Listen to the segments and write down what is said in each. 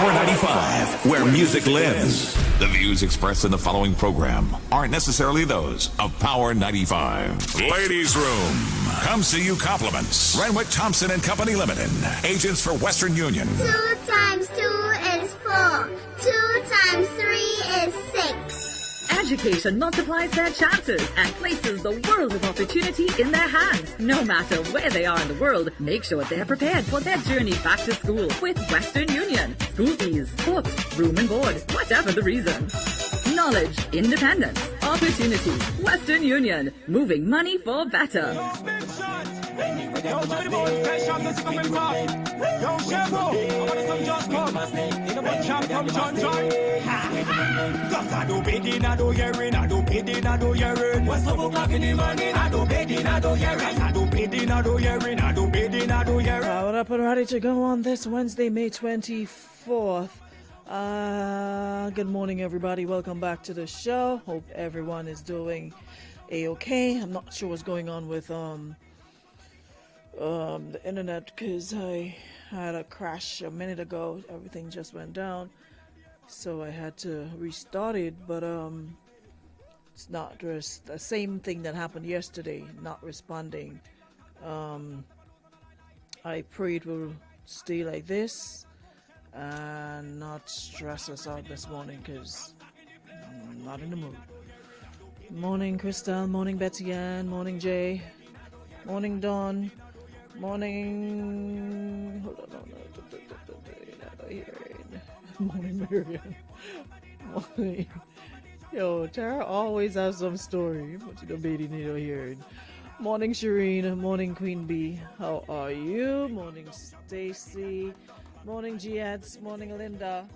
Power 95, where music lives. The views expressed in the following program aren't necessarily those of Power 95. Ladies Room comes to you compliments. Renwick Thompson and Company Limited, agents for Western Union. 2 times 2 is 4. 2 times 3 is 6. Education multiplies their chances and places the world of opportunity in their hands. No matter where they are in the world, make sure they're prepared for their journey back to school with Western Union. School fees, books, room and board, whatever the reason. Knowledge, independence, opportunity. Western Union, moving money for better. Yo, Jimmy the boy, special music coming from. Yo, Chevo, I want some just come. In a one champ from John John. Cause I do bidding, I do hearing, I do bidding, I do hearing. What's up o'clock in the morning? I do bidding, I do hearing. I do bidding, I do hearing, I do bidding, I do hearing. Powered up and ready to go on this Wednesday, May 24th. Good morning, everybody. Welcome back to the show. Hope everyone is doing a-okay. I'm not sure what's going on with the internet because I had a crash a minute ago. Everything just went down, so I had to restart it. But it's not just the same thing that happened yesterday. Not responding. I pray it will stay like this and not stress us out this morning because I'm not in the mood. Morning, Crystal. Morning, Betsy Ann. Morning, Jay. Morning, Dawn. Morning. Hold on. Morning, Marion. Morning. Yo, Tara always has some story, but you don't need to hear it. Morning, Shireen. Morning, Queen Bee. How are you? Morning, Stacy. Morning, Giads. Morning, Linda.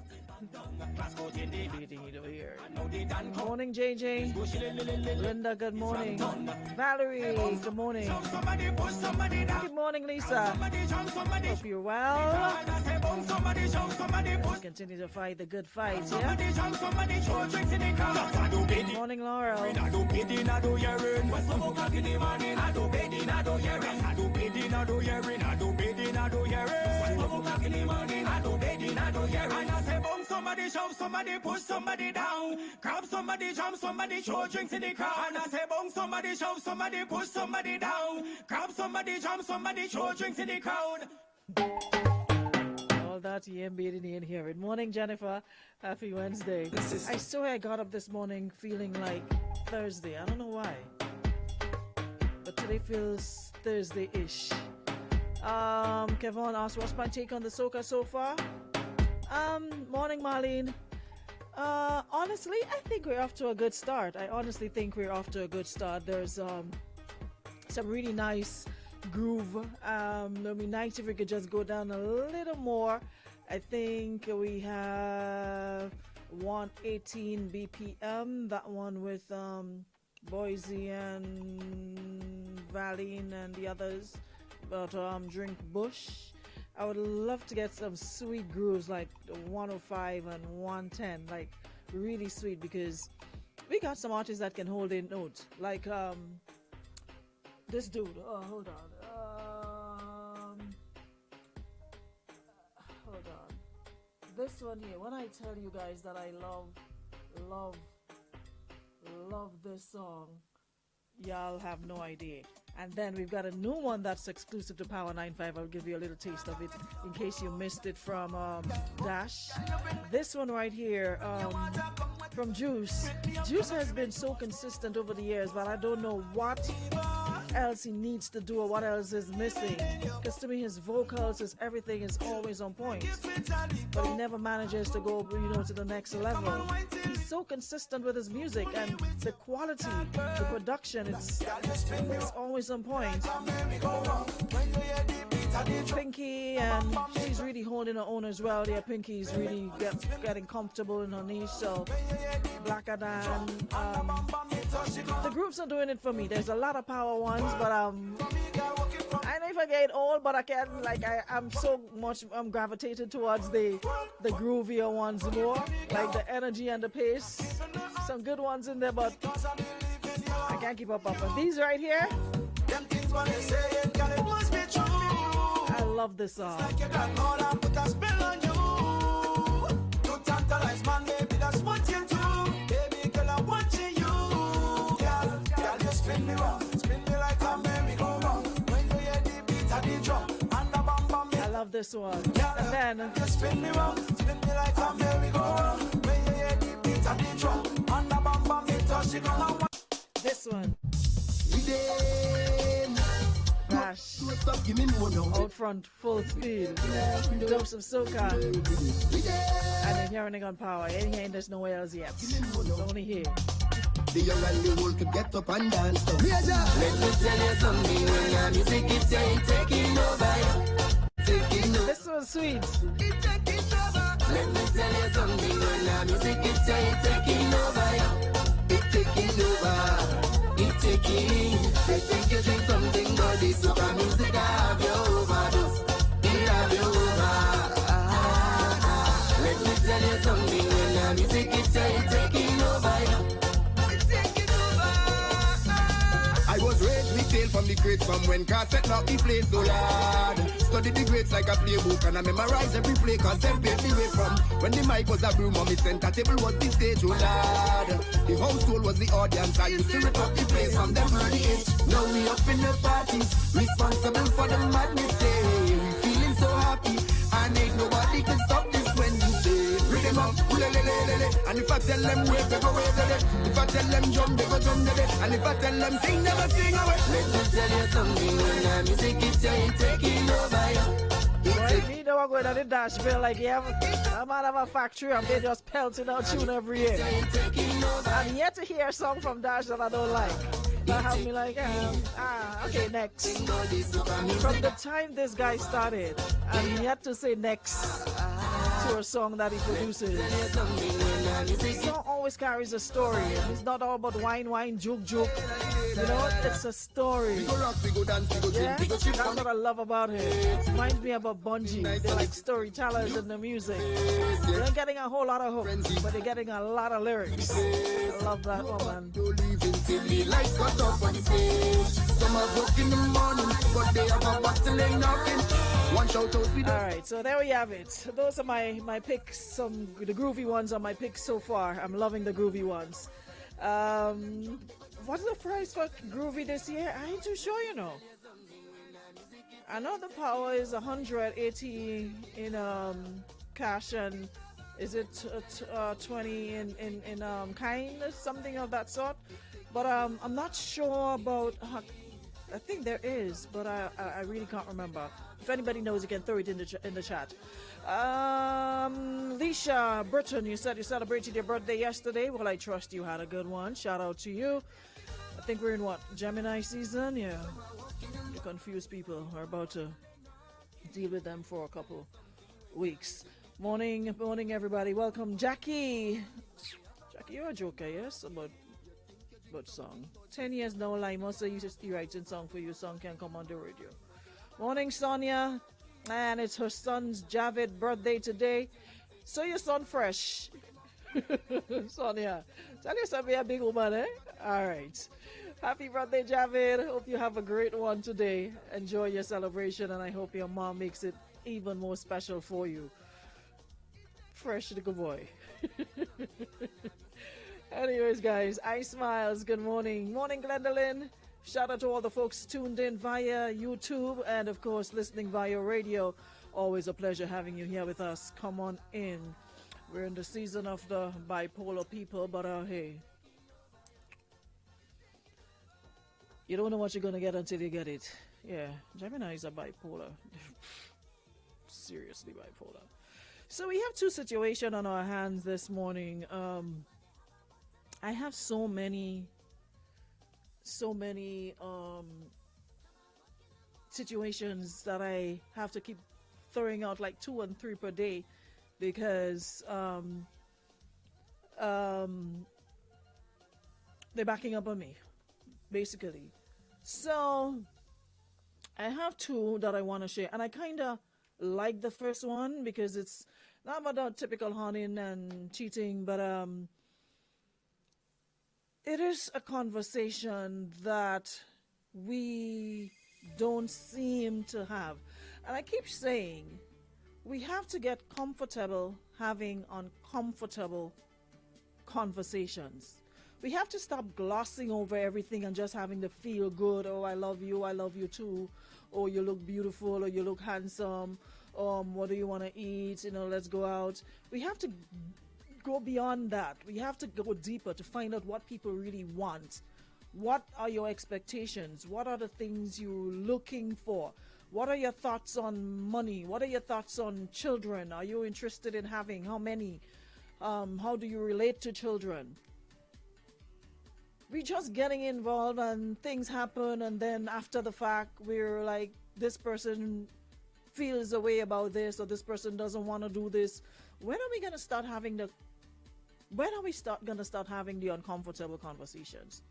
Morning, JJ. Linda, good morning. Valerie, good morning. Good morning, Lisa. Hope you're well. Let's continue to fight the good fight, yeah? Good morning, Laurel. Somebody shove, somebody push somebody down. Grab somebody, jump somebody, throw drinks in the crowd. And I say bong, somebody shove, somebody push somebody down. Grab somebody, jump somebody, throw drinks in the crowd. All that embedded in here. Good morning, Jennifer. Happy Wednesday. I swear I got up this morning feeling like Thursday. I don't know why, but today feels Thursday-ish. Kevin asked, what's my take on the soca so far? Morning, Marlene. Honestly, I think we're off to a good start. There's some really nice groove. It'd be nice if we could just go down a little more. I think we have 118 BPM, that one with Boise and Valine and the others, but Drink Bush. I would love to get some sweet grooves like 105 and 110, like really sweet, because we got some artists that can hold in notes, like this dude. Hold on. This one here. When I tell you guys that I love this song, y'all have no idea. And then we've got a new one that's exclusive to Power 95. I'll give you a little taste of it in case you missed it from Dash. This one right here from Juice. Juice has been so consistent over the years, but I don't know what else he needs to do or what else is missing. Because to me, his vocals, his everything is always on point. But he never manages to go, to the next level. He's so consistent with his music and the quality, the production, it's always on point. Pinky, and she's really holding her own as well. Yeah, Pinky's really getting comfortable in her niche. So Black Adam, the groups are doing it for me. There's a lot of power ones, but I know if I get old, but I can't, I'm so much gravitated towards the groovier ones more, like the energy and the pace. Some good ones in there, but I can't keep up. But these right here, I love this song. this one. And then Just spin me round, spin me like a merry-go-round. When you hear the beat of the drum, and the bam bam it touch it on a this one. Dash. Out front, full speed. Dose of soca. And then hearing it on power. Ain't hearing this nowhere else yet. It's only here. The young and the old could get up and dance. So. Let me tell you something, when your music is taking over. Taking over. This one's sweet. It's taking over. Let me tell you something, when your music is taking over. It's taking over. It's taking. They think you drink something, but this soca music have you overdose. It have you over. Let me tell you something, when your music is taking over. I was raised with tales from the greats, from when cassette not be played so loud. Studied the greats like a playbook, and I memorize every play cause them paved the way from when the mic was a broom, mommy center table was the stage, oh lad. The household was the audience, I used to rip up the place from them early age. Now we up in the parties, responsible for the madness, hey. We feeling so happy, and ain't nobody can stop this when you say rhythm up, ulelelelele. And if I tell them wave, they go wave, if I tell them jump, they go jump, and if I tell them sing, they go sing away. Let me tell you something, when your music is taking over. Well, you know I'm going to the Dash feel like you have a man of a factory and they just pelting out tune every year. I'm yet to hear a song from Dash that I don't like. That have me like, okay, next. From the time this guy started, I'm yet to say next to a song that he produces. The song always carries a story. It's not all about wine, joke. You know, it's a story. Yeah, that's what I love about him. Reminds me about Bungie. They're like storytellers in the music. They're not getting a whole lot of hooks, but they're getting a lot of lyrics. I love that woman. Alright, so there we have it. Those are my picks, the groovy ones are my picks so far. I'm loving the groovy ones. What's the price for groovy this year? I ain't too sure, you know. I know the power is 180 in cash, and is it 20 in kind, something of that sort. But I'm not sure about. I think there is, but I really can't remember. If anybody knows, you can throw it in the chat. Leisha Burton, you said you celebrated your birthday yesterday. Well, I trust you had a good one. Shout out to you. I think we're in what, Gemini season? Yeah. You confuse people. We're about to deal with them for a couple weeks. Morning, everybody. Welcome, Jackie. Jackie, you're a joker, yes? About song. 10 years no lie. Most of you just writing song for you. Song can come on the radio. Morning, Sonia. And it's her son's Javid birthday today. So your son fresh. Sonia, tell your son be a big woman, eh? All right. Happy birthday, Javid. Hope you have a great one today. Enjoy your celebration, and I hope your mom makes it even more special for you. Fresh little boy. Anyways, guys, I Smiles, good morning. Morning, Glendolyn. Shout out to all the folks tuned in via YouTube and, of course, listening via radio. Always a pleasure having you here with us. Come on in. We're in the season of the bipolar people, but hey, you don't know what you're going to get until you get it. Yeah, Geminis are bipolar. Seriously bipolar. So we have two situations on our hands this morning. I have so many situations that I have to keep throwing out like 2 and 3 per day because they're backing up on me, basically. So I have 2 that I want to share, and I kind of like the first one because it's not about typical hunting and cheating, but it is a conversation that we don't seem to have. And I keep saying we have to get comfortable having uncomfortable conversations. We have to stop glossing over everything and just having the feel good, oh, I love you too, or you look beautiful, or you look handsome, what do you want to eat, let's go out. We have to go beyond that. We have to go deeper to find out what people really want. What are your expectations? What are the things you're looking for? What are your thoughts on money? What are your thoughts on children? Are you interested in having how many? How do you relate to children? We're just getting involved and things happen, and then after the fact we're like, this person feels a way about this, or this person doesn't want to do this. When are we going to start having the uncomfortable conversations?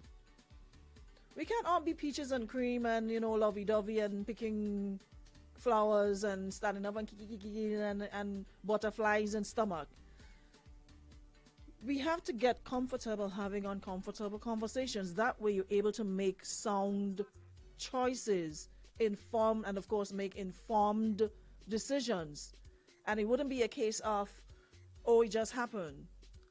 We can't all be peaches and cream and lovey-dovey and picking flowers and standing up and kiki and butterflies and stomach. We have to get comfortable having uncomfortable conversations. That way you're able to make sound choices, inform, and of course make informed decisions. And it wouldn't be a case of, oh, it just happened.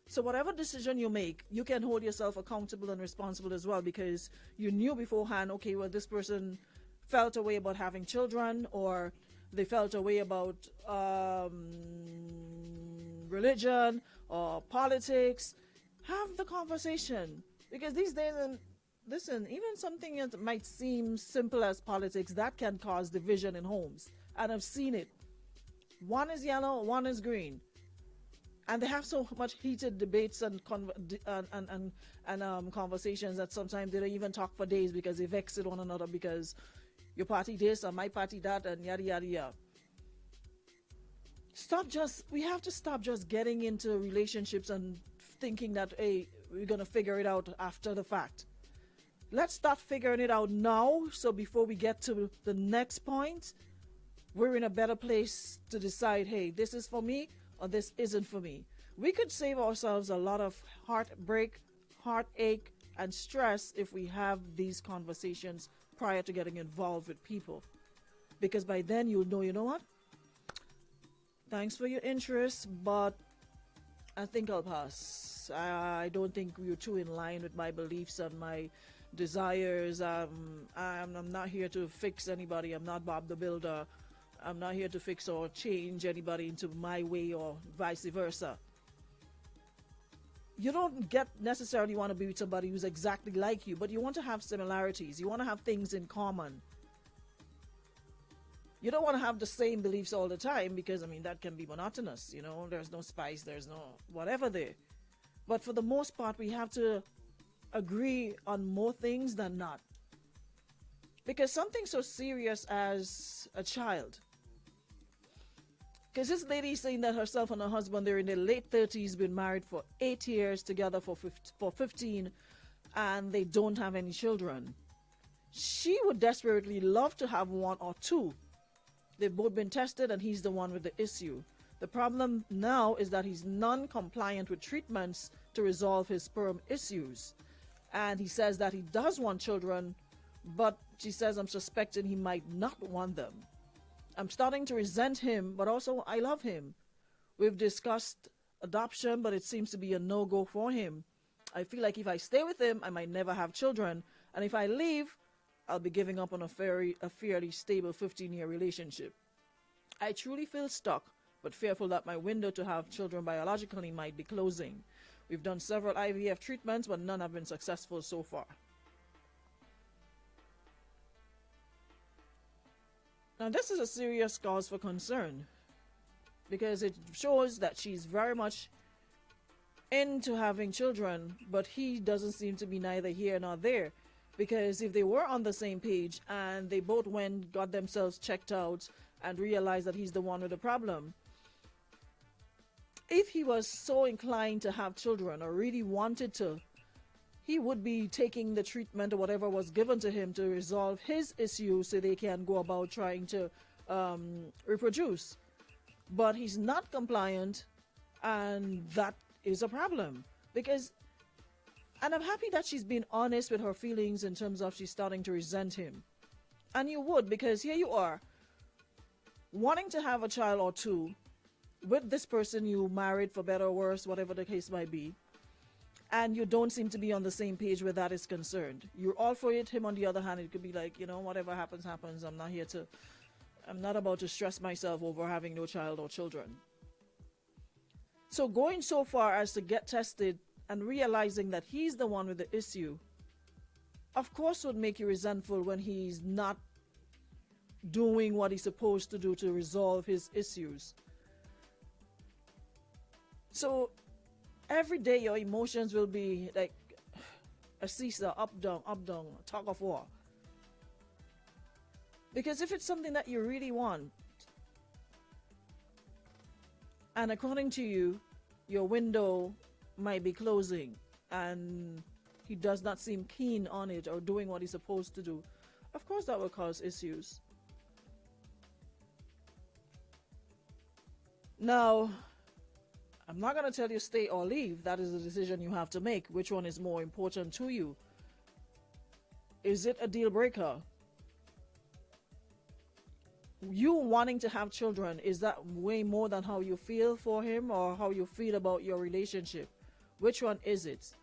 So whatever decision you make, you can hold yourself accountable and responsible as well, because you knew beforehand, okay, well, this person felt a way about having children, or they felt a way about religion or politics. Have the conversation, because these days, and listen, even something that might seem simple as politics, that can cause division in homes, and I've seen it. One is yellow, one is green, and they have so much heated debates and conversations that sometimes they don't even talk for days because they vex at one another because your party this or my party that and yada yada yada. We have to stop just getting into relationships and thinking that, hey, we're going to figure it out after the fact. Let's start figuring it out now, so before we get to the next point, we're in a better place to decide, hey, this is for me or this isn't for me. We could save ourselves a lot of heartbreak, heartache, and stress if we have these conversations prior to getting involved with people. Because by then you'll know, you know what? Thanks for your interest, but I think I'll pass. I don't think you're too in line with my beliefs and my desires. I'm not here to fix anybody. I'm not Bob the Builder. I'm not here to fix or change anybody into my way or vice versa. You don't necessarily want to be with somebody who's exactly like you, but you want to have similarities. You want to have things in common. You don't want to have the same beliefs all the time, because, that can be monotonous. There's no spice, there's no whatever there. But for the most part, we have to agree on more things than not. Because something so serious as a child. Because this lady is saying that herself and her husband, they're in their late 30s, been married for 8 years, together for 15, and they don't have any children. She would desperately love to have one or two. They've both been tested, and he's the one with the issue. The problem now is that he's non-compliant with treatments to resolve his sperm issues. And he says that he does want children, but she says, I'm suspecting he might not want them. I'm starting to resent him, but also I love him. We've discussed adoption, but it seems to be a no-go for him. I feel like if I stay with him, I might never have children. And if I leave, I'll be giving up on a fairly stable 15-year relationship. I truly feel stuck, but fearful that my window to have children biologically might be closing. We've done several IVF treatments, but none have been successful so far. Now, this is a serious cause for concern, because it shows that she's very much into having children, but he doesn't seem to be neither here nor there. Because if they were on the same page and they both got themselves checked out and realized that he's the one with the problem, if he was so inclined to have children or really wanted to, he would be taking the treatment or whatever was given to him to resolve his issue so they can go about trying to reproduce. But he's not compliant, and that is a problem. And I'm happy that she's been honest with her feelings in terms of she's starting to resent him. And you would, because here you are, wanting to have a child or two with this person you married, for better or worse, whatever the case might be, and you don't seem to be on the same page where that is concerned. You're all for it. Him, on the other hand, it could be like, whatever happens, happens. I'm not here to I'm not about to stress myself over having no child or children. So going so far as to get tested and realizing that he's the one with the issue, of course would make you resentful when he's not doing what he's supposed to do to resolve his issues. So every day your emotions will be like a seesaw, up, down, tug of war. Because if it's something that you really want, and according to you, your window might be closing, and he does not seem keen on it or doing what he's supposed to do, of course that will cause issues. Now, I'm not going to tell you stay or leave. That is a decision you have to make. Which one is more important to you? Is it a deal breaker? You wanting to have children, is that way more than how you feel for him or how you feel about your relationship? Which one is it?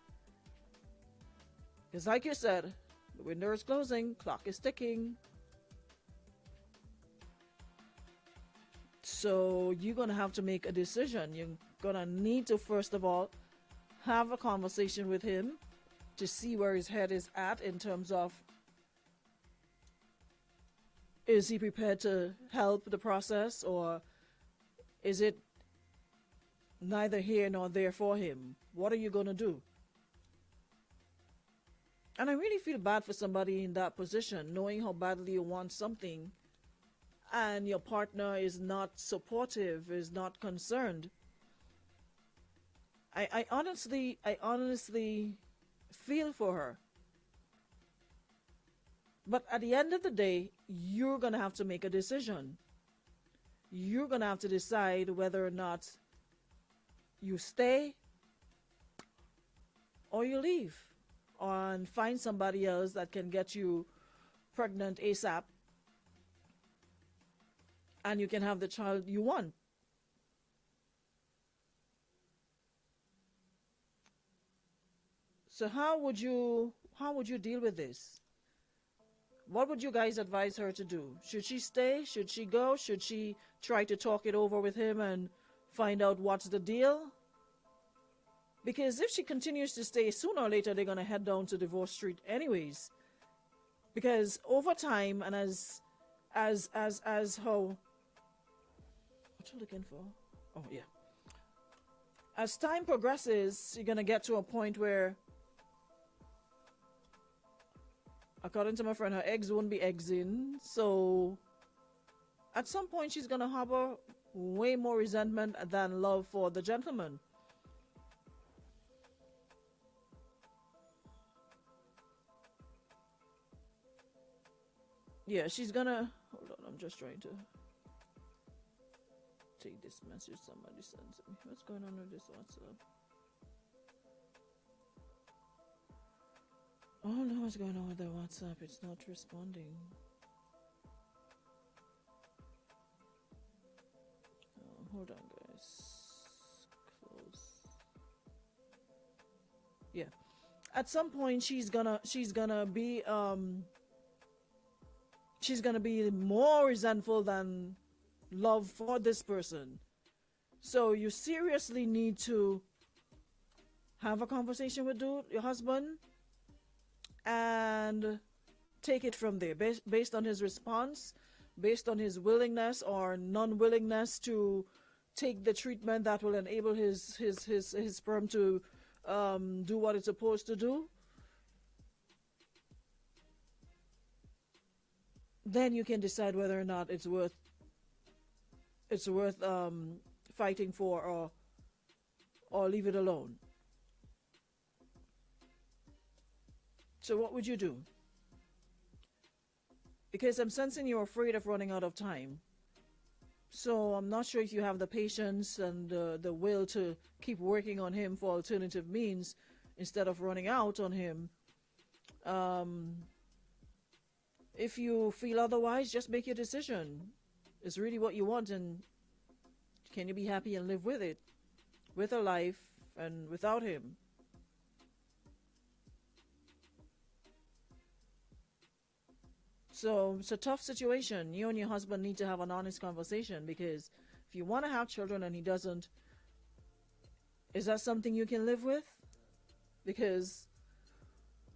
Because like you said, the window is closing, clock is ticking. So you're going to have to make a decision. You're going to need to, first of all, have a conversation with him to see where his head is at in terms of, is he prepared to help the process, or is it neither here nor there for him? What are you going to do? And I really feel bad for somebody in that position, knowing how badly you want something and your partner is not supportive, is not concerned. I honestly feel for her. But at the end of the day, you're going to have to make a decision. You're going to have to decide whether or not you stay or you leave and find somebody else that can get you pregnant ASAP and you can have the child you want. So how would you deal with this? What would you guys advise her to do? Should she stay? Should she go? Should she try to talk it over with him and find out what's the deal? Because if she continues to stay, sooner or later they're going to head down to Divorce Street anyways. Because over time, and as how... What you looking for? Oh, yeah. As time progresses, you're going to get to a point where, according to my friend, her eggs won't be eggs in. So at some point she's going to harbor way more resentment than love for the gentleman. Yeah, she's going to... Hold on, I'm just trying to take this message somebody sends me. What's going on with this WhatsApp? Oh no, what's going on with the WhatsApp? It's not responding. Oh, hold on, guys. Close. Yeah. At some point, she's gonna be more resentful than love for this person. So you seriously need to have a conversation with your husband and take it from there based on his response, based on his willingness or non-willingness to take the treatment that will enable his sperm to do what it's supposed to do. Then you can decide whether or not it's worth fighting for or leave it alone. So what would you do? Because I'm sensing you're afraid of running out of time. So I'm not sure if you have the patience and the will to keep working on him for alternative means instead of running out on him. If you feel otherwise, just make your decision. It's really what you want, and can you be happy and live with it, with a life and without him? So it's a tough situation. You and your husband need to have an honest conversation, because if you want to have children and he doesn't, is that something you can live with? Because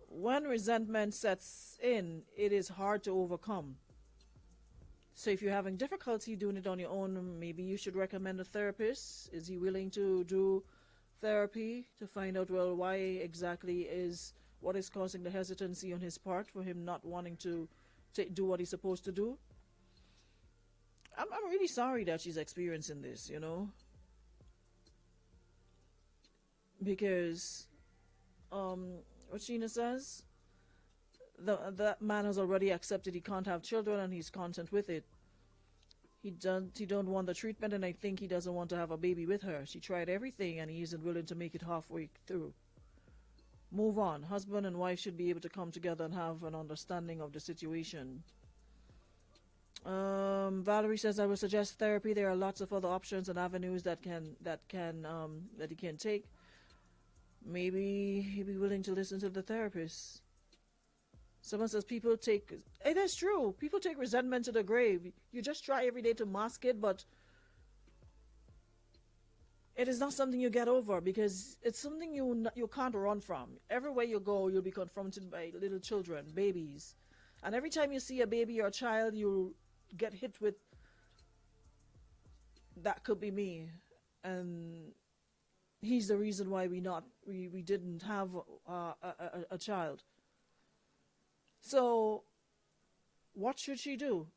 when resentment sets in, it is hard to overcome. So if you're having difficulty doing it on your own, maybe you should recommend a therapist. Is he willing to do therapy to find out, well, why exactly is what is causing the hesitancy on his part for him not wanting to do what he's supposed to do? I'm really sorry that she's experiencing this, you know, because what Sheena says, that man has already accepted he can't have children and he's content with it. He don't want the treatment, and I think he doesn't want to have a baby with her. She tried everything and he isn't willing to make it halfway through. Move on. Husband and wife should be able to come together and have an understanding of the situation. Valerie says, I would suggest therapy. There are lots of other options and avenues that he can take. Maybe he'd be willing to listen to the therapist. Someone says people take... Hey, that's true. People take resentment to the grave. You just try every day to mask it, but it is not something you get over, because it's something you can't run from. Everywhere you go, you'll be confronted by little children, babies. And every time you see a baby or a child, you get hit with, that could be me. And he's the reason why we didn't have a child. So what should she do?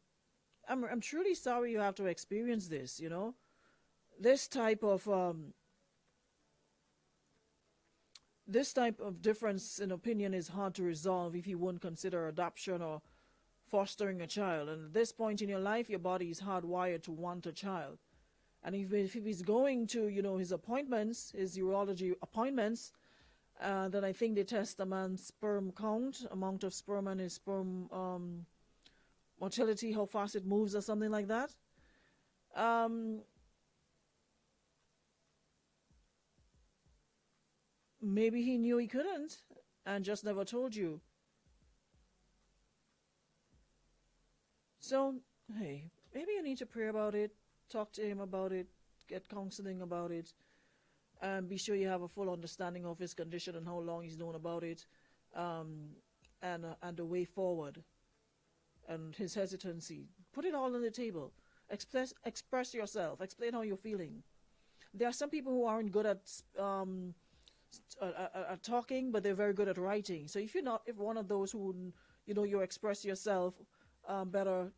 I'm truly sorry you have to experience this, you know. This type of difference in opinion is hard to resolve if you won't consider adoption or fostering a child. And at this point in your life, your body is hardwired to want a child. And if he's going to, you know, his appointments, his urology appointments, then I think they test a man's sperm count, amount of sperm, and his sperm motility, how fast it moves or something like that. Maybe he knew he couldn't and just never told you. So, hey, maybe you need to pray about it, talk to him about it, get counseling about it, and be sure you have a full understanding of his condition and how long he's known about it, and the way forward, and his hesitancy. Put it all on the table. Express yourself. Explain how you're feeling. There are some people who aren't good at talking, but they're very good at writing. So if one of those who, you know, you express yourself better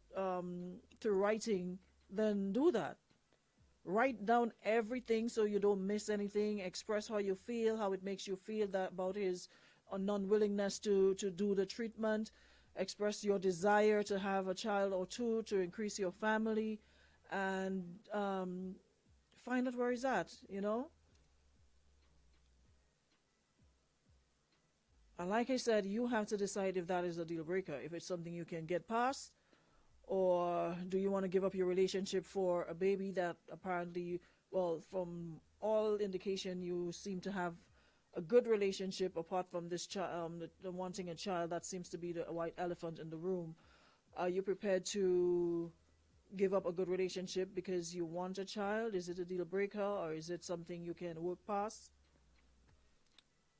through writing, then do that. Write down everything so you don't miss anything. Express how you feel, how it makes you feel that about his non-willingness to do the treatment. Express your desire to have a child or two to increase your family, and find out where he's at, you know. And like I said, you have to decide if that is a deal breaker, if it's something you can get past, or do you want to give up your relationship for a baby that apparently, well, from all indication, you seem to have a good relationship apart from this child, the wanting a child. That seems to be the white elephant in the room. Are you prepared to give up a good relationship because you want a child? Is it a deal breaker, or is it something you can work past?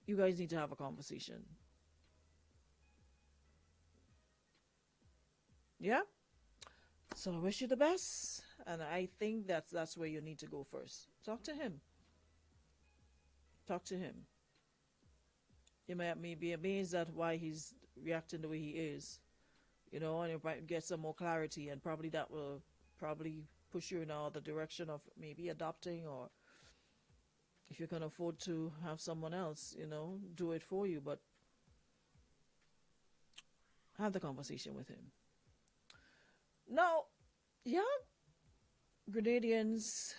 You guys need to have a conversation. Yeah? So I wish you the best, and I think that's where you need to go first. Talk to him. Talk to him. You may be amazed at why he's reacting the way he is, you know, and you might get some more clarity, and probably that will push you in the direction of maybe adopting, or if you can afford to have someone else, you know, do it for you. But have the conversation with him. Now, yeah, Grenadians,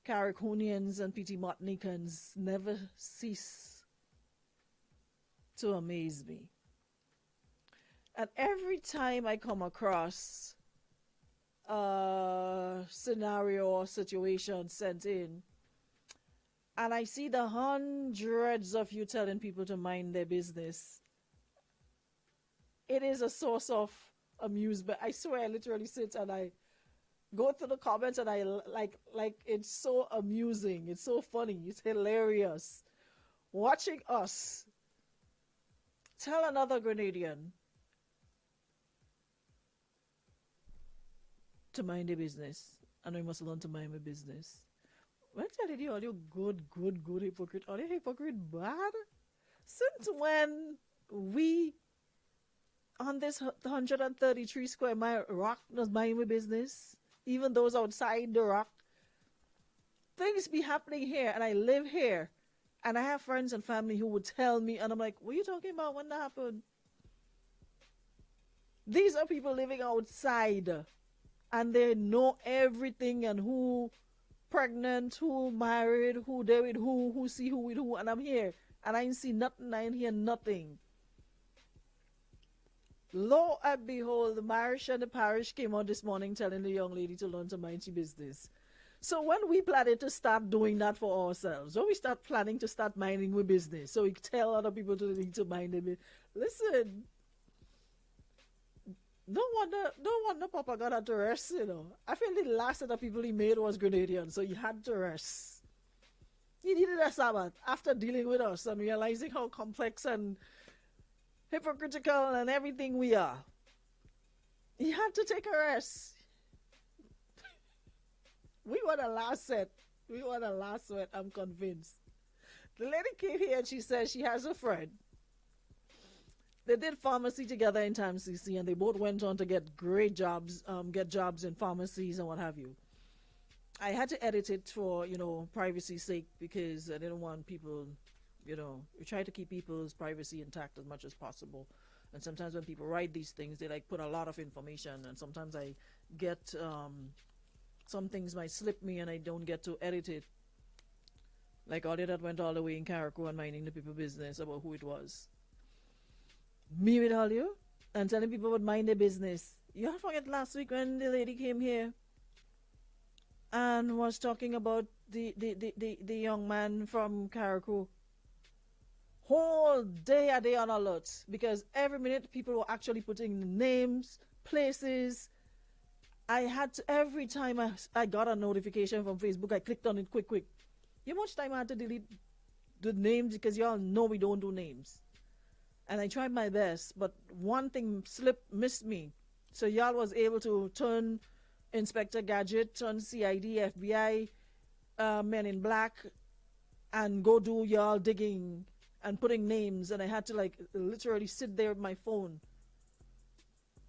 Cariconians, and Petit Martinicans never cease to amaze me. And every time I come across a scenario or situation sent in, and I see the hundreds of you telling people to mind their business, it is a source of amusement. I swear, I literally sit and I go through the comments and I like it's so amusing. It's so funny. It's hilarious. Watching us tell another Grenadian to mind their business, and we must learn to mind my business. When telling you all you good hypocrite, are you hypocrite bad? Since when we on this 133 square mile rock does mind my business? Even those outside the rock. Things be happening here, and I live here. And I have friends and family who would tell me, and I'm like, what are you talking about? When that happened? These are people living outside, and they know everything and who pregnant, who married, who there with who see who with who, and I'm here. And I ain't see nothing, I ain't hear nothing. Lo and behold, the marriage and the parish came on this morning telling the young lady to learn to mind her business. So when we planning to start doing that for ourselves, when we start planning to start minding our business, so we tell other people to need to mind their business. Listen, don't want the propaganda to rest, you know. I feel the last set of people he made was Grenadian, so he had to rest. He needed a Sabbath after dealing with us and realizing how complex and hypocritical and everything we are. He had to take a rest. We want a last set. We want a last set, I'm convinced. The lady came here and she said she has a friend. They did pharmacy together in Time CC, and they both went on to get great jobs, get jobs in pharmacies and what have you. I had to edit it for, privacy's sake, because I didn't want people, we try to keep people's privacy intact as much as possible. And sometimes when people write these things, they put a lot of information, and sometimes I get, some things might slip me and I don't get to edit it. Like all that went all the way in Carriacou and minding the people business about who it was. Me with all you and telling people would mind their business. You forget last week when the lady came here and was talking about the young man from Carriacou. Whole day are they on alert, because every minute people were actually putting names, places. I had to, every time I got a notification from Facebook, I clicked on it quick. You know how much time I had to delete the names, because y'all know we don't do names. And I tried my best, but one thing missed me. So y'all was able to turn Inspector Gadget, turn CID, FBI, Men in Black, and go do y'all digging and putting names. And I had to literally sit there with my phone.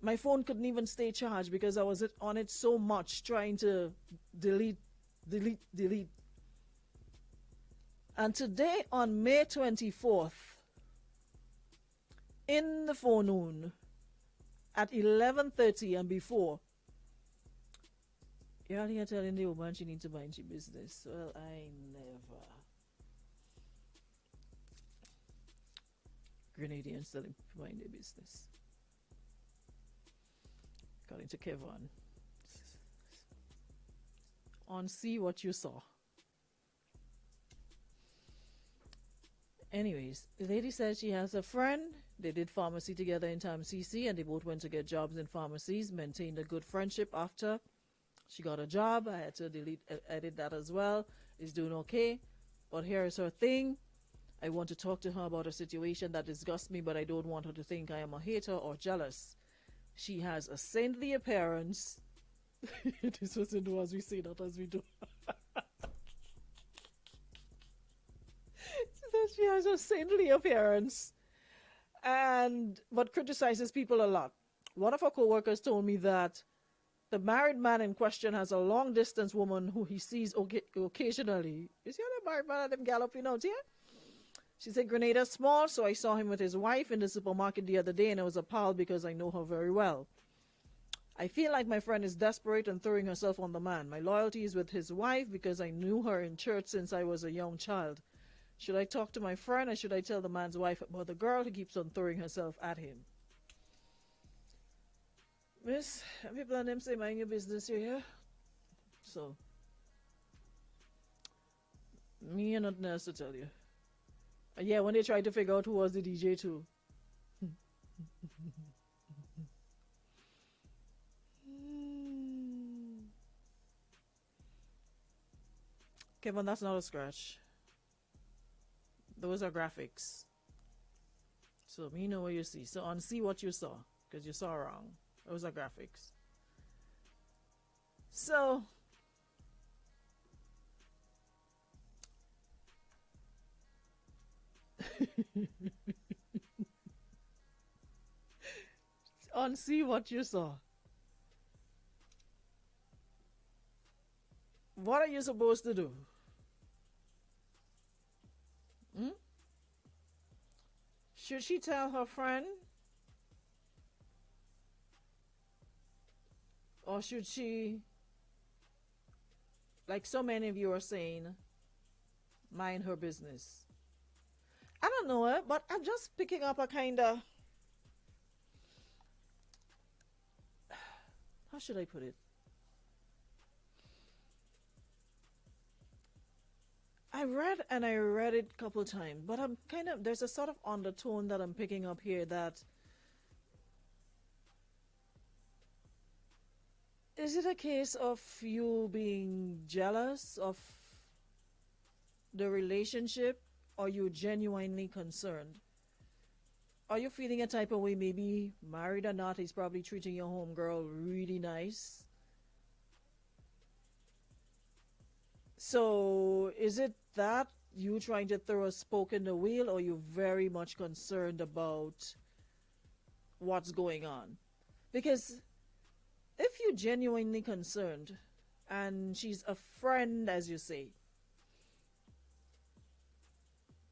My phone couldn't even stay charged because I was on it so much, trying to delete. And today on May 24th, in the forenoon, at 11:30 and before, you're here telling the woman she needs to mind your business. Well, I never. Grenadians telling people to mind their business. According to Kevin. On See What You Saw. Anyways, the lady said she has a friend. They did pharmacy together in Time CC, and they both went to get jobs in pharmacies, maintained a good friendship after she got a job. I had to edit that as well. It's doing okay. But here is her thing. I want to talk to her about a situation that disgusts me, but I don't want her to think I am a hater or jealous. She has a saintly appearance. This was in as we say, not as we do. She has a saintly appearance, but criticizes people a lot. One of her co-workers told me that the married man in question has a long-distance woman who he sees occasionally. You see how the married man and them galloping out here? She said Grenada's small, so I saw him with his wife in the supermarket the other day, and I was appalled because I know her very well. I feel like my friend is desperate and throwing herself on the man. My loyalty is with his wife because I knew her in church since I was a young child. Should I talk to my friend, or should I tell the man's wife about the girl who keeps on throwing herself at him? Miss, people and them say mind your business here. So, me and nothing else to tell you. And yeah, when they tried to figure out who was the DJ too. Kevin, that's not a scratch. Those are graphics. So me know what you see. So unsee what you saw, because you saw wrong. Those are graphics. So unsee what you saw. What are you supposed to do? Hmm? Should she tell her friend? Or should she, like so many of you are saying, mind her business? I don't know it, but I'm just picking up a kind of, how should I put it? I read it a couple of times, but I'm kind of, there's a sort of undertone that I'm picking up here that, is it a case of you being jealous of the relationship, or you genuinely concerned? Are you feeling a type of way, maybe married or not, he's probably treating your homegirl really nice? So is it that you trying to throw a spoke in the wheel, or you very much concerned about what's going on? Because if you're genuinely concerned and she's a friend, as you say,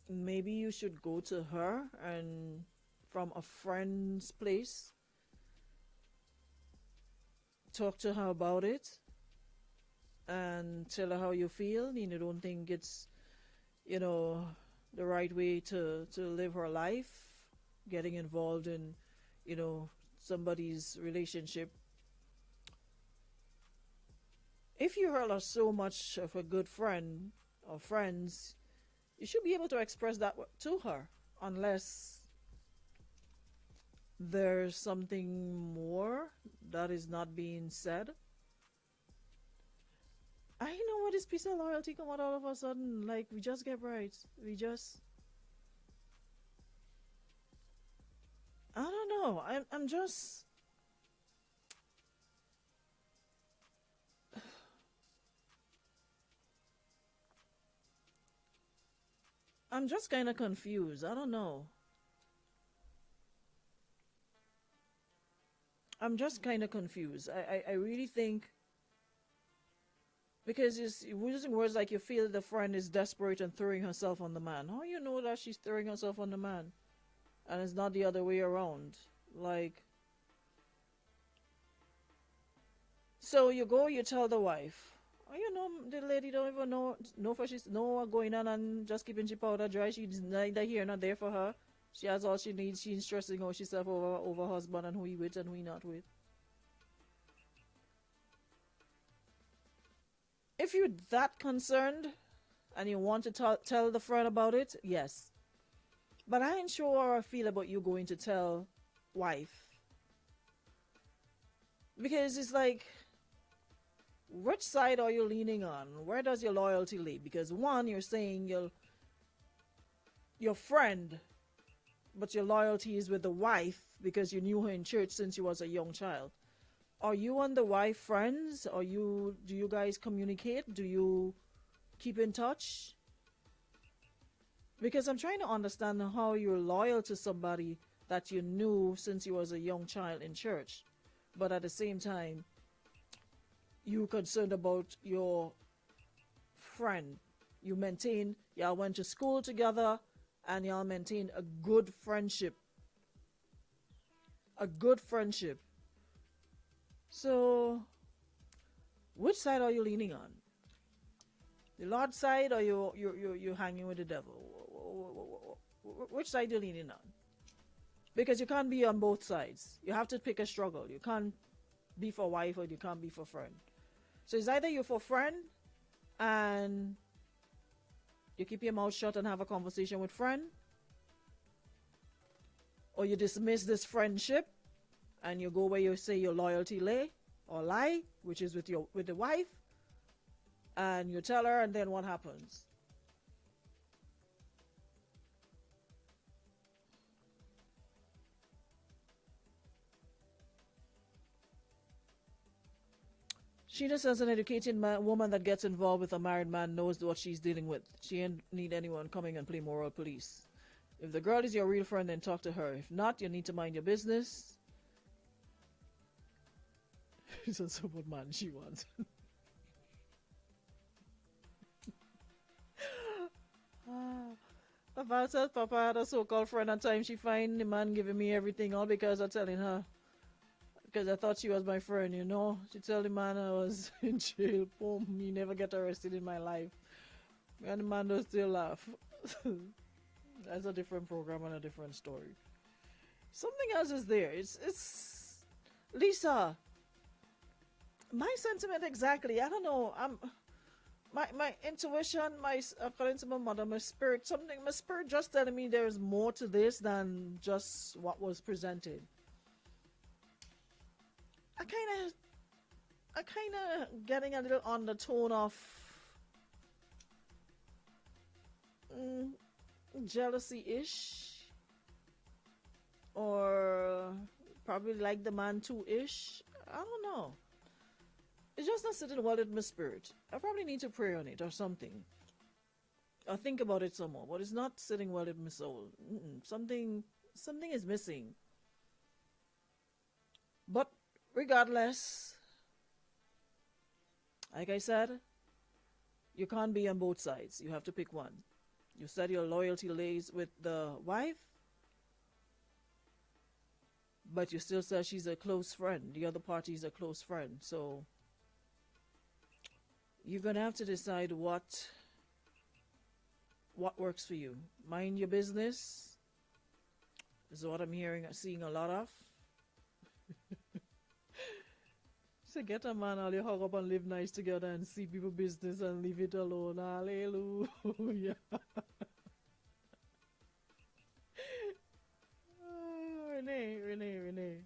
maybe you should go to her and from a friend's place talk to her about it and tell her how you feel. You don't think it's, the right way to live her life, getting involved in, somebody's relationship. If you are so much of a good friend or friends, you should be able to express that to her, unless there's something more that is not being said. I know what this piece of loyalty come out all of a sudden. Like, we just get right. I don't know. I'm just. I'm just kind of confused. I don't know. I'm just kind of confused. I really think, because it's using words like you feel the friend is desperate and throwing herself on the man. How you know that she's throwing herself on the man and it's not the other way around? Like, so you go, you tell the wife, the lady don't even know for she's know what going on and just keeping she powder dry. She's neither here nor there for her. She has all she needs. She's stressing out herself over husband and who he with and who he not with. If you're that concerned and you want to tell the friend about it, yes. But I ain't sure how I feel about you going to tell wife. Because it's like, which side are you leaning on? Where does your loyalty lay? Because one, you're saying your friend, but your loyalty is with the wife because you knew her in church since you was a young child. Are you and the wife friends? Do you guys communicate? Do you keep in touch? Because I'm trying to understand how you're loyal to somebody that you knew since you was a young child in church, but at the same time, you concerned about your friend. Y'all went to school together and y'all maintained a good friendship. A good friendship. So, which side are you leaning on? The Lord's side, or you're hanging with the devil? Which side you leaning on? Because you can't be on both sides. You have to pick a struggle. You can't be for wife or you can't be for friend. So it's either you're for friend and you keep your mouth shut and have a conversation with friend, or you dismiss this friendship and you go where you say your loyalty lay or lie, which is with the wife, And you tell her, and then what happens? She just as an educated woman that gets involved with a married man knows what she's dealing with. She ain't need anyone coming and play moral police. If the girl is your real friend, then talk to her. If not, you need to mind your business. It's a super man she wants. About said Papa had a so-called friend at time she find the man giving me everything all because of telling her. Because I thought she was my friend, you know. She tell the man I was in jail. Boom, me never get arrested in my life. And the man does still laugh. That's a different program and a different story. Something else is there. It's Lisa. My sentiment exactly. I don't know. My intuition, according to my mother, my spirit just telling me there's more to this than just what was presented. I kind of getting a little undertone of jealousy-ish, or probably like the man too-ish. I don't know. It's just not sitting well in my spirit. I probably need to pray on it or something. Or think about it some more. But it's not sitting well in my soul. Something is missing. But regardless, like I said, you can't be on both sides. You have to pick one. You said your loyalty lays with the wife, but you still said she's a close friend. The other party is a close friend. So you're going to have to decide what works for you. Mind your business is what I'm seeing a lot of. So get a man, all you hug up and live nice together and see people business and leave it alone. Hallelujah. Renee.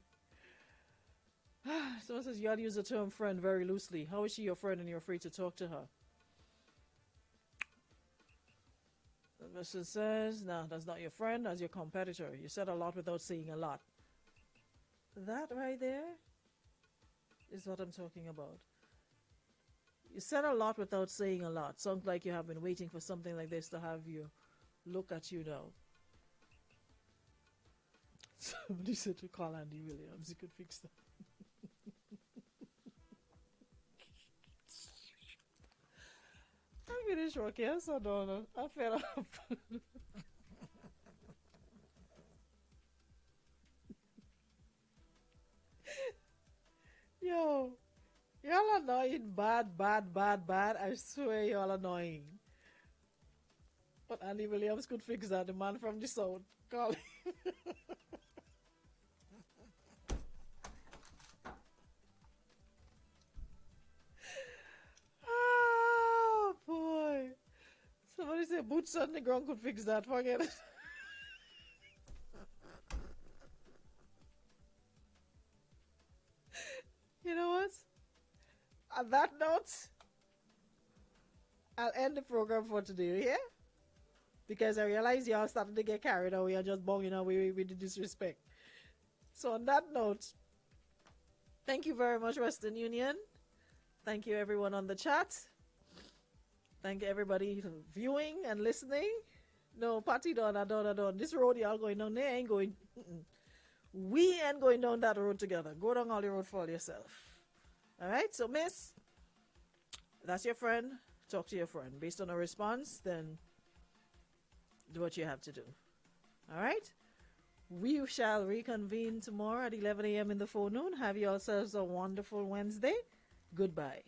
Someone says you ought to use the term friend very loosely. How is she your friend and you're afraid to talk to her? The person says, no, that's not your friend, that's your competitor. You said a lot without saying a lot. That right there is what I'm talking about. You said a lot without saying a lot. Sounds like you have been waiting for something like this to have you look at you now. Somebody said to call Andy Williams. He could fix that. I'm finished working. I'm so done. I fell up. Yo, y'all annoying bad. I swear y'all annoying. But Andy Williams could fix that. The man from the south. Call him. Oh boy. Somebody say boots on the ground could fix that. Forget it. You know what? On that note, I'll end the program for today, yeah? Because I realize y'all starting to get carried away and just bonging away with the disrespect. So on that note, thank you very much, Western Union. Thank you everyone on the chat. Thank you everybody viewing and listening. No, party done, I done. This road y'all going down, they ain't going. We ain't going down that road together. Go down all the road for yourself. Alright, so miss, that's your friend. Talk to your friend. Based on a response, then do what you have to do. Alright? We shall reconvene tomorrow at 11 a.m. in the forenoon. Have yourselves a wonderful Wednesday. Goodbye.